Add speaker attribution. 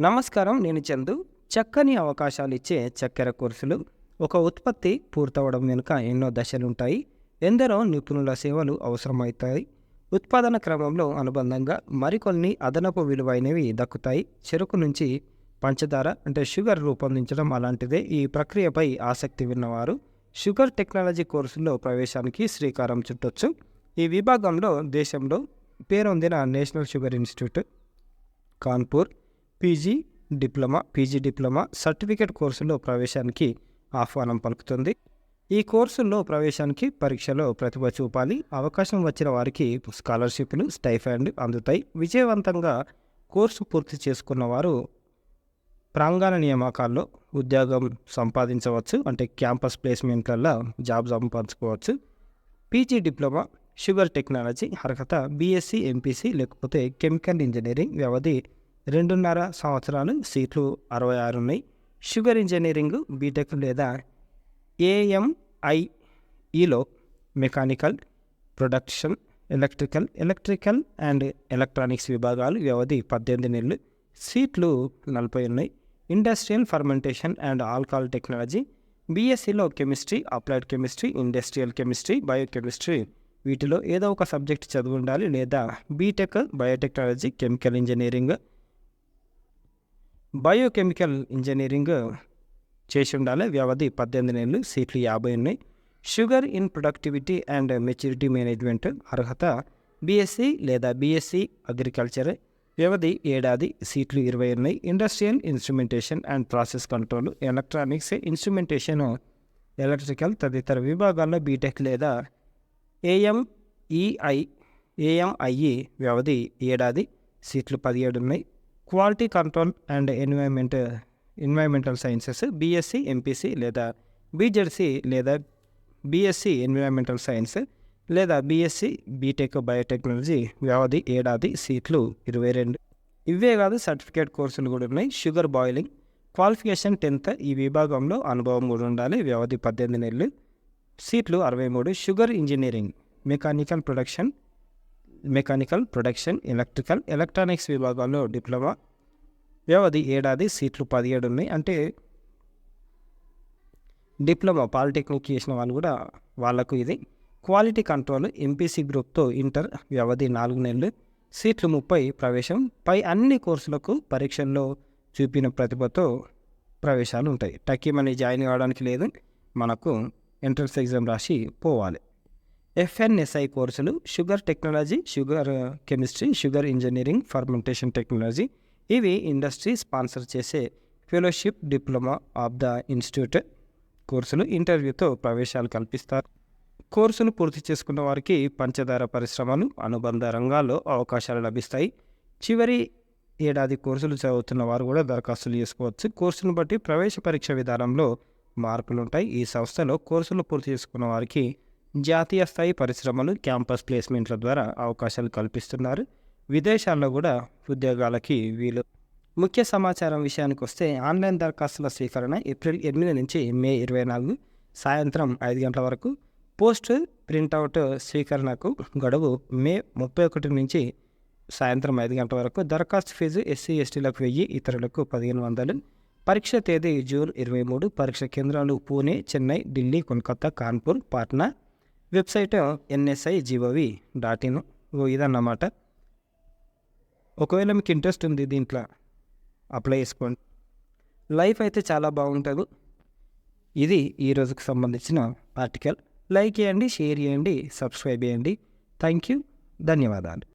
Speaker 1: నమస్కారం. నేను చందు. చక్కని అవకాశాలిచ్చే చక్కెర కోర్సులు. ఒక ఉత్పత్తి పూర్తవడం వెనుక ఎన్నో దశలుంటాయి. ఎందరో నిపుణుల సేవలు అవసరమవుతాయి. ఉత్పాదన క్రమంలో అనుబంధంగా మరికొన్ని అదనపు విలువైనవి దక్కుతాయి. చెరకు నుంచి పంచదార అంటే షుగర్ రూపొందించడం అలాంటిదే. ఈ ప్రక్రియపై ఆసక్తి ఉన్నవారు షుగర్ టెక్నాలజీ కోర్సుల్లో ప్రవేశానికి శ్రీకారం చుట్టొచ్చు. ఈ విభాగంలో దేశంలో పేరొందిన national sugar institute, Kanpur PG diploma certificate కోర్సుల్లో ప్రవేశానికి ఆహ్వానం పలుకుతుంది. ఈ కోర్సుల్లో ప్రవేశానికి పరీక్షలో ప్రతిభ చూపాలి. అవకాశం వచ్చిన వారికి స్కాలర్షిప్లు, స్టైఫండ్ అందుతాయి. విజయవంతంగా కోర్సు పూర్తి చేసుకున్న వారు ప్రాంగణ నియామకాల్లో ఉద్యోగం సంపాదించవచ్చు. అంటే క్యాంపస్ ప్లేస్మెంట్లలో జాబ్ సంపాదించుకోవచ్చు. పీజీ డిప్లొమా షుగర్ టెక్నాలజీ అర్హత బీఎస్సీ, ఎంపీసీ లేకపోతే కెమికల్ ఇంజనీరింగ్. వ్యవధి 2.5 సంవత్సరాలు. సీట్లు 66 ఉన్నాయి. షుగర్ ఇంజనీరింగ్ బీటెక్ లేదా ఏఎంఐఈలో mechanical, production, electrical and electronics విభాగాలు. వ్యవధి 18 నెలలు. సీట్లు 40 ఉన్నాయి. Industrial fermentation and alcohol technology. బీఎస్సీలో chemistry, applied chemistry, industrial chemistry, biochemistry వీటిలో ఏదో ఒక సబ్జెక్ట్ చదివి ఉండాలి. లేదా BTech biotechnology, chemical engineering, biochemical engineering చేసి ఉండాలి. వ్యవధి 18 నెలలు. సీట్లు 50 ఉన్నాయి. Sugar in productivity and maturity management. అర్హత బీఎస్సీ లేదా బీఎస్సీ అగ్రికల్చర్. వ్యవధి 1 ఏడాది. సీట్లు 20 ఉన్నాయి. Industrial instrumentation and process control, electronics, instrumentation, electrical తదితర విభాగాల్లో బీటెక్ లేదా ఏఎంఐఈ. వ్యవధి 1 ఏడాది. సీట్లు 17 ఉన్నాయి. Quality control and environmental sciences. BSc, MPC లేదా బీజెడ్సీ లేదా బీఎస్సీ ఎన్విరాన్మెంటల్ సైన్స్ లేదా బీఎస్సీ బీటెక్ బయోటెక్నాలజీ. వ్యవధి 1 ఏడాది. సీట్లు 22. ఇవే కాదు, సర్టిఫికేట్ కోర్సులు కూడా ఉన్నాయి. Sugar boiling. Qualification 10th. ఈ విభాగంలో అనుభవం కూడా ఉండాలి. వ్యవధి 18 నెలలు. సీట్లు 63. Sugar engineering mechanical production, electronics విభాగాల్లో డిప్లొమా. వ్యవధి 1 ఏడాది. సీట్లు 17 ఉన్నాయి. అంటే డిప్లొమా పాలిటెక్నిక్ చేసిన వాళ్ళు కూడా వాళ్ళకు ఇది. క్వాలిటీ కంట్రోల్ ఎంపీసీ గ్రూప్తో ఇంటర్. వ్యవధి 4 నెలలు. సీట్లు 30. ప్రవేశం పై అన్ని కోర్సులకు పరీక్షల్లో చూపిన ప్రతిభతో ప్రవేశాలు ఉంటాయి. టక్కీమని జాయిన్ కావడానికి లేదు. మనకు ఎంట్రన్స్ ఎగ్జామ్ రాసి పోవాలి. ఎఫ్ఎన్ఎస్ఐ కోర్సులు sugar technology, sugar chemistry, sugar engineering, fermentation technology. ఇవి ఇండస్ట్రీ స్పాన్సర్ చేసే fellowship diploma of the institute కోర్సులు. ఇంటర్వ్యూతో ప్రవేశాలు కల్పిస్తారు. కోర్సులు పూర్తి చేసుకున్న వారికి పంచదార పరిశ్రమలు, అనుబంధ రంగాల్లో అవకాశాలు లభిస్తాయి. చివరి ఏడాది కోర్సులు చదువుతున్న వారు కూడా దరఖాస్తులు చేసుకోవచ్చు. కోర్సును బట్టి ప్రవేశ పరీక్ష విధానంలో మార్పులుంటాయి. ఈ సంస్థలో కోర్సులు పూర్తి చేసుకున్న వారికి జాతీయ స్థాయి పరిశ్రమలు, క్యాంపస్ ప్లేస్మెంట్ల ద్వారా అవకాశాలు కల్పిస్తున్నారు. విదేశాల్లో కూడా ఉద్యోగాలకి వీలు. ముఖ్య సమాచారం విషయానికి వస్తే ఆన్లైన్ దరఖాస్తుల స్వీకరణ ఏప్రిల్ 8 నుంచి మే 24 సాయంత్రం 5 గంటల వరకు. పోస్ట్ ప్రింటౌట్ స్వీకరణకు గడువు మే 31 నుంచి సాయంత్రం 5 గంటల వరకు. దరఖాస్తు ఫీజు ఎస్సీ ఎస్టీలకు 1000, ఇతరులకు 1500. పరీక్ష తేదీ జూన్ 23. పరీక్ష కేంద్రాలు పూణే, చెన్నై, ఢిల్లీ, కోల్కతా, కాన్పూర్, పాట్నా. Website nsi.gov.in. ఇదన్నమాట. ఒకవేళ మీకు ఇంట్రెస్ట్ ఉంది దీంట్లో అప్లై చేసుకోండి. లైఫ్ అయితే చాలా బాగుంటుంది. ఇది ఈ రోజుకు సంబంధించిన ఆర్టికల్. లైక్ చేయండి, షేర్ చేయండి, సబ్స్క్రైబ్ చేయండి. Thank you. ధన్యవాదాలు.